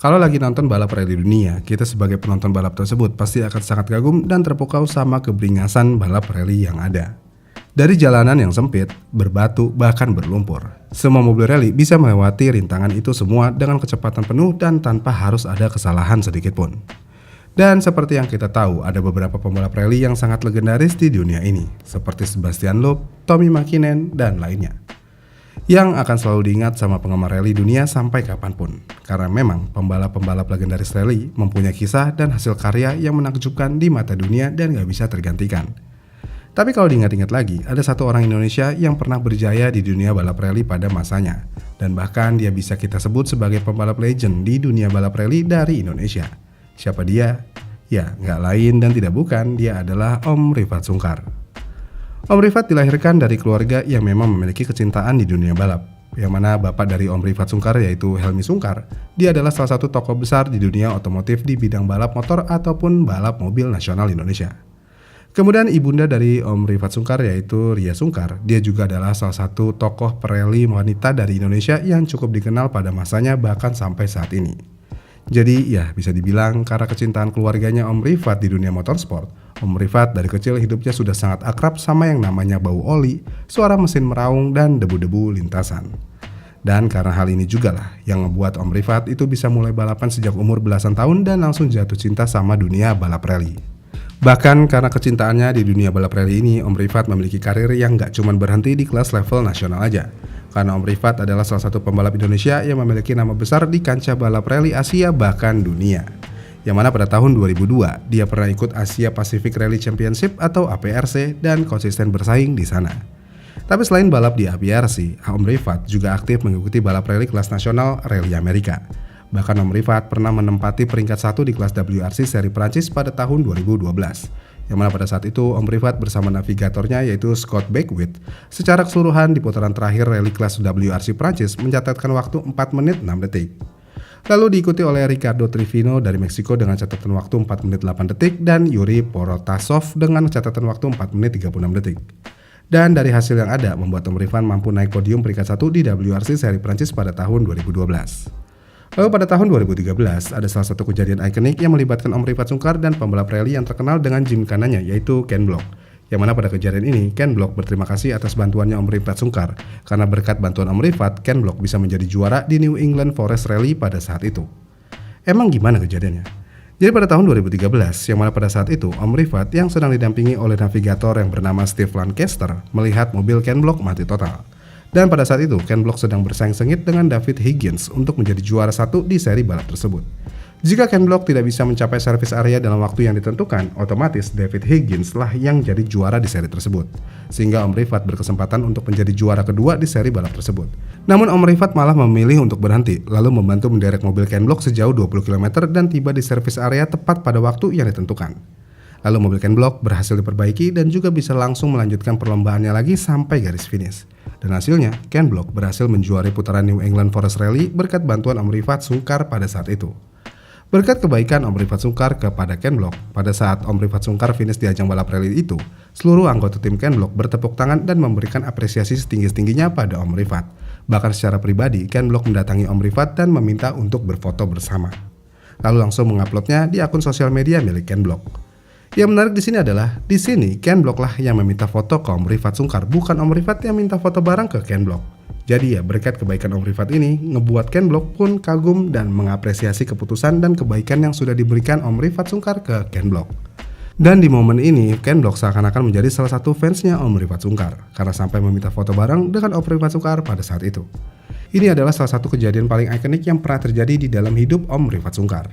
Kalau lagi nonton balap rally dunia, kita sebagai penonton balap tersebut pasti akan sangat kagum dan terpukau sama keberingasan balap rally yang ada. Dari jalanan yang sempit, berbatu, bahkan berlumpur, semua mobil rally bisa melewati rintangan itu semua dengan kecepatan penuh dan tanpa harus ada kesalahan sedikit pun. Dan seperti yang kita tahu, ada beberapa pembalap rally yang sangat legendaris di dunia ini, seperti Sebastian Loeb, Tommy Mäkinen, dan lainnya, yang akan selalu diingat sama penggemar rally dunia sampai kapanpun. Karena memang pembalap-pembalap legendaris rally mempunyai kisah dan hasil karya yang menakjubkan di mata dunia dan gak bisa tergantikan. Tapi kalau diingat-ingat lagi, ada satu orang Indonesia yang pernah berjaya di dunia balap rally pada masanya. Dan bahkan dia bisa kita sebut sebagai pembalap legend di dunia balap rally dari Indonesia. Siapa dia? Ya, gak lain dan tidak bukan, dia adalah Om Rifat Sungkar. Om Rifat dilahirkan dari keluarga yang memang memiliki kecintaan di dunia balap, yang mana bapak dari Om Rifat Sungkar yaitu Helmi Sungkar. Dia adalah salah satu tokoh besar di dunia otomotif di bidang balap motor ataupun balap mobil nasional Indonesia. Kemudian ibunda dari Om Rifat Sungkar yaitu Ria Sungkar. Dia juga adalah salah satu tokoh pereli wanita dari Indonesia yang cukup dikenal pada masanya bahkan sampai saat ini. Jadi ya bisa dibilang karena kecintaan keluarganya Om Rifat di dunia motorsport, Om Rifat dari kecil hidupnya sudah sangat akrab sama yang namanya bau oli, suara mesin meraung, dan debu-debu lintasan. Dan karena hal ini juga lah yang membuat Om Rifat itu bisa mulai balapan sejak umur belasan tahun dan langsung jatuh cinta sama dunia balap rally. Bahkan karena kecintaannya di dunia balap rally ini, Om Rifat memiliki karir yang gak cuma berhenti di kelas level nasional aja. Karena Om Rifat adalah salah satu pembalap Indonesia yang memiliki nama besar di kancah balap rally Asia bahkan dunia. Yang mana pada tahun 2002 dia pernah ikut Asia Pacific Rally Championship atau APRC dan konsisten bersaing di sana. Tapi selain balap di APRC, Om Rifat juga aktif mengikuti balap rally kelas nasional Rally Amerika. Bahkan Om Rifat pernah menempati peringkat 1 di kelas WRC seri Prancis pada tahun 2012. Yang mana pada saat itu Om Rifat bersama navigatornya yaitu Scott Beckwith secara keseluruhan di putaran terakhir rally kelas WRC Prancis mencatatkan waktu 4 menit 6 detik. Lalu diikuti oleh Ricardo Trevino dari Meksiko dengan catatan waktu 4 menit 8 detik dan Yuri Porotasov dengan catatan waktu 4 menit 36 detik. Dan dari hasil yang ada membuat Om Rifat mampu naik podium peringkat 1 di WRC seri Prancis pada tahun 2012. Lalu pada tahun 2013 ada salah satu kejadian ikonik yang melibatkan Om Rifat Sungkar dan pembalap rally yang terkenal dengan gymkhananya yaitu Ken Block. Yang mana pada kejadian ini Ken Block berterima kasih atas bantuannya Om Rifat Sungkar karena berkat bantuan Om Rifat, Ken Block bisa menjadi juara di New England Forest Rally pada saat itu. Emang gimana kejadiannya? Jadi pada tahun 2013 yang mana pada saat itu Om Rifat yang sedang didampingi oleh navigator yang bernama Steve Lancaster melihat mobil Ken Block mati total. Dan pada saat itu, Ken Block sedang bersaing sengit dengan David Higgins untuk menjadi juara 1 di seri balap tersebut. Jika Ken Block tidak bisa mencapai servis area dalam waktu yang ditentukan, otomatis David Higgins lah yang jadi juara di seri tersebut. Sehingga Om Rifat berkesempatan untuk menjadi juara kedua di seri balap tersebut. Namun Om Rifat malah memilih untuk berhenti, lalu membantu menderek mobil Ken Block sejauh 20 km dan tiba di servis area tepat pada waktu yang ditentukan. Lalu mobil Ken Block berhasil diperbaiki dan juga bisa langsung melanjutkan perlombaannya lagi sampai garis finish. Dan hasilnya, Ken Block berhasil menjuari putaran New England Forest Rally berkat bantuan Om Rifat Sungkar pada saat itu. Berkat kebaikan Om Rifat Sungkar kepada Ken Block, pada saat Om Rifat Sungkar finish di ajang balap rally itu, seluruh anggota tim Ken Block bertepuk tangan dan memberikan apresiasi setinggi-tingginya pada Om Rifat. Bahkan secara pribadi, Ken Block mendatangi Om Rifat dan meminta untuk berfoto bersama. Lalu langsung menguploadnya di akun sosial media milik Ken Block. Yang menarik di sini adalah, di sini Ken Block lah yang meminta foto ke Om Rifat Sungkar, bukan Om Rifat yang minta foto bareng ke Ken Block. Jadi ya berkat kebaikan Om Rifat ini, ngebuat Ken Block pun kagum dan mengapresiasi keputusan dan kebaikan yang sudah diberikan Om Rifat Sungkar ke Ken Block. Dan di momen ini, Ken Block seakan-akan menjadi salah satu fansnya Om Rifat Sungkar, karena sampai meminta foto bareng dengan Om Rifat Sungkar pada saat itu. Ini adalah salah satu kejadian paling ikonik yang pernah terjadi di dalam hidup Om Rifat Sungkar.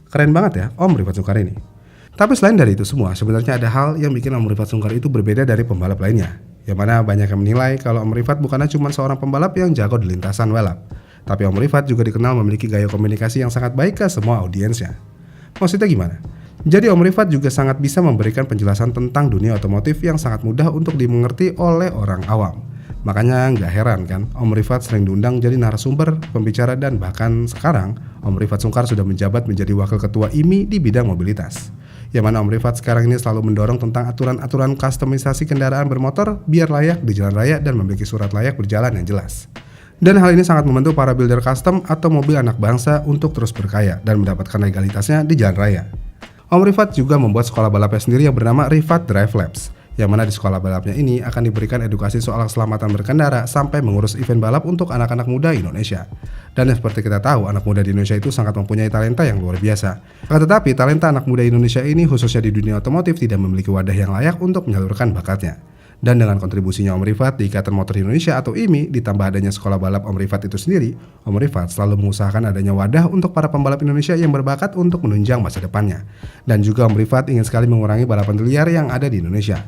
Keren banget ya Om Rifat Sungkar ini. Tapi selain dari itu semua, sebenarnya ada hal yang bikin Om Rifat Sungkar itu berbeda dari pembalap lainnya. Yang mana banyak yang menilai kalau Om Rifat bukanlah cuma seorang pembalap yang jago di lintasan balap. Tapi Om Rifat juga dikenal memiliki gaya komunikasi yang sangat baik ke semua audiensnya. Maksudnya gimana? Jadi Om Rifat juga sangat bisa memberikan penjelasan tentang dunia otomotif yang sangat mudah untuk dimengerti oleh orang awam. Makanya nggak heran kan Om Rifat sering diundang jadi narasumber, pembicara, dan bahkan sekarang Om Rifat Sungkar sudah menjabat menjadi wakil ketua IMI di bidang mobilitas. Yang mana Om Rifat sekarang ini selalu mendorong tentang aturan-aturan kustomisasi kendaraan bermotor biar layak di jalan raya dan memiliki surat layak berjalan yang jelas. Dan hal ini sangat membantu para builder custom atau mobil anak bangsa untuk terus berkaya dan mendapatkan legalitasnya di jalan raya. Om Rifat juga membuat sekolah balapnya sendiri yang bernama Rifat Drive Labs, yang mana di sekolah balapnya ini akan diberikan edukasi soal keselamatan berkendara sampai mengurus event balap untuk anak-anak muda Indonesia. Dan seperti kita tahu, anak muda di Indonesia itu sangat mempunyai talenta yang luar biasa. Akan tetapi, talenta anak muda Indonesia ini khususnya di dunia otomotif tidak memiliki wadah yang layak untuk menyalurkan bakatnya. Dan dengan kontribusinya Om Rifat di Ikatan Motor Indonesia atau IMI, ditambah adanya sekolah balap Om Rifat itu sendiri, Om Rifat selalu mengusahakan adanya wadah untuk para pembalap Indonesia yang berbakat untuk menunjang masa depannya. Dan juga Om Rifat ingin sekali mengurangi balapan liar yang ada di Indonesia.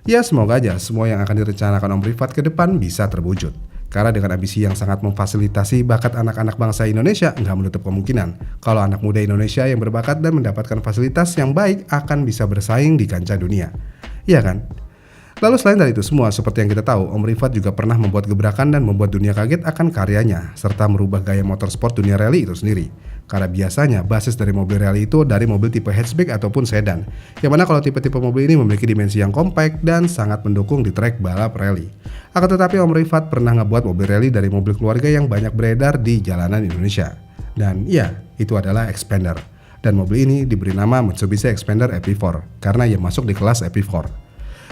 Ya, semoga aja semua yang akan direncanakan Om Rifat ke depan bisa terwujud. Karena dengan ambisi yang sangat memfasilitasi bakat anak-anak bangsa Indonesia, nggak menutup kemungkinan kalau anak muda Indonesia yang berbakat dan mendapatkan fasilitas yang baik akan bisa bersaing di kancah dunia. Iya kan? Lalu selain dari itu semua, seperti yang kita tahu, Om Rifat juga pernah membuat gebrakan dan membuat dunia kaget akan karyanya, serta merubah gaya motorsport dunia rally itu sendiri. Karena biasanya basis dari mobil rally itu dari mobil tipe hatchback ataupun sedan, yang mana kalau tipe-tipe mobil ini memiliki dimensi yang compact dan sangat mendukung di trek balap rally. Akan tetapi Om Rifat pernah ngebuat mobil rally dari mobil keluarga yang banyak beredar di jalanan Indonesia. Dan iya, itu adalah Xpander. Dan mobil ini diberi nama Mitsubishi Xpander EP4, karena ia masuk di kelas EP4.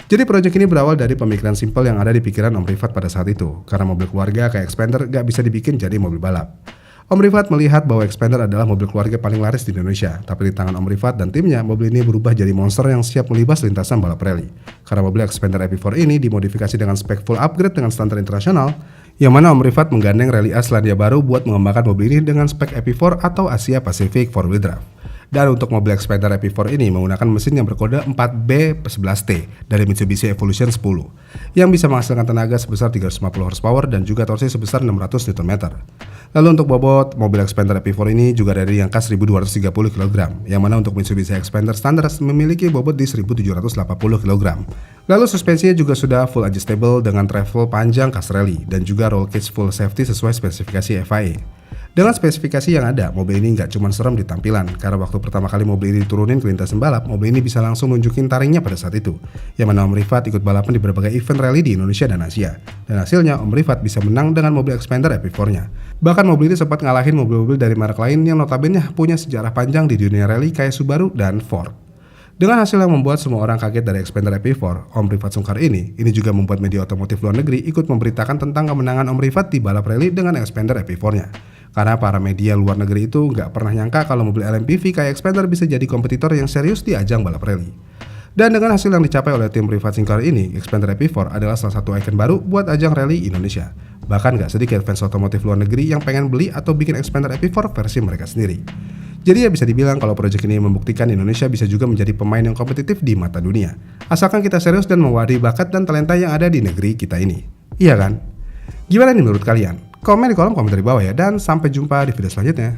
Jadi proyek ini berawal dari pemikiran simpel yang ada di pikiran Om Rifat pada saat itu, karena mobil keluarga kayak Xpander gak bisa dibikin jadi mobil balap. Om Rifat melihat bahwa Xpander adalah mobil keluarga paling laris di Indonesia, tapi di tangan Om Rifat dan timnya, mobil ini berubah jadi monster yang siap melibas lintasan balap rally. Karena mobil Xpander EP4 ini dimodifikasi dengan spek full upgrade dengan standar internasional, yang mana Om Rifat menggandeng Rally A Selandia Baru buat mengembangkan mobil ini dengan spek EP4 atau Asia Pacific 4-wheel drive. Dan untuk mobil Xpander EP4 ini menggunakan mesin yang berkode 4B11T dari Mitsubishi Evolution 10 yang bisa menghasilkan tenaga sebesar 350 horsepower dan juga torsi sebesar 600 Nm. Lalu untuk bobot, mobil Xpander EP4 ini juga dari angka 1230 kg, yang mana untuk Mitsubishi Xpander standar memiliki bobot di 1780 kg. Lalu suspensinya juga sudah full adjustable dengan travel panjang khas rally dan juga roll cage full safety sesuai spesifikasi FIA. Dengan spesifikasi yang ada, mobil ini nggak cuma serem di tampilan, karena waktu pertama kali mobil ini diturunin ke lintasan balap, mobil ini bisa langsung nunjukin taringnya pada saat itu. Yang mana Om Rifat ikut balapan di berbagai event rally di Indonesia dan Asia. Dan hasilnya, Om Rifat bisa menang dengan mobil Xpander EP4-nya. Bahkan mobil ini sempat ngalahin mobil-mobil dari merek lain yang notabene punya sejarah panjang di dunia rally kayak Subaru dan Ford. Dengan hasil yang membuat semua orang kaget dari Xpander EP4, Om Rifat Sungkar ini juga membuat media otomotif luar negeri ikut memberitakan tentang kemenangan Om Rifat di balap rally dengan Xpander EP4-nya. Karena para media luar negeri itu nggak pernah nyangka kalau mobil LMPV kayak Xpander bisa jadi kompetitor yang serius di ajang balap rally. Dan dengan hasil yang dicapai oleh tim Rifat Sungkar ini, Xpander EP4 adalah salah satu ikon baru buat ajang rally Indonesia. Bahkan nggak sedikit fans otomotif luar negeri yang pengen beli atau bikin Xpander EP4 versi mereka sendiri. Jadi ya bisa dibilang kalau proyek ini membuktikan Indonesia bisa juga menjadi pemain yang kompetitif di mata dunia. Asalkan kita serius dan mewadahi bakat dan talenta yang ada di negeri kita ini. Iya kan? Gimana nih menurut kalian? Komen di kolom komentar di bawah ya, dan sampai jumpa di video selanjutnya.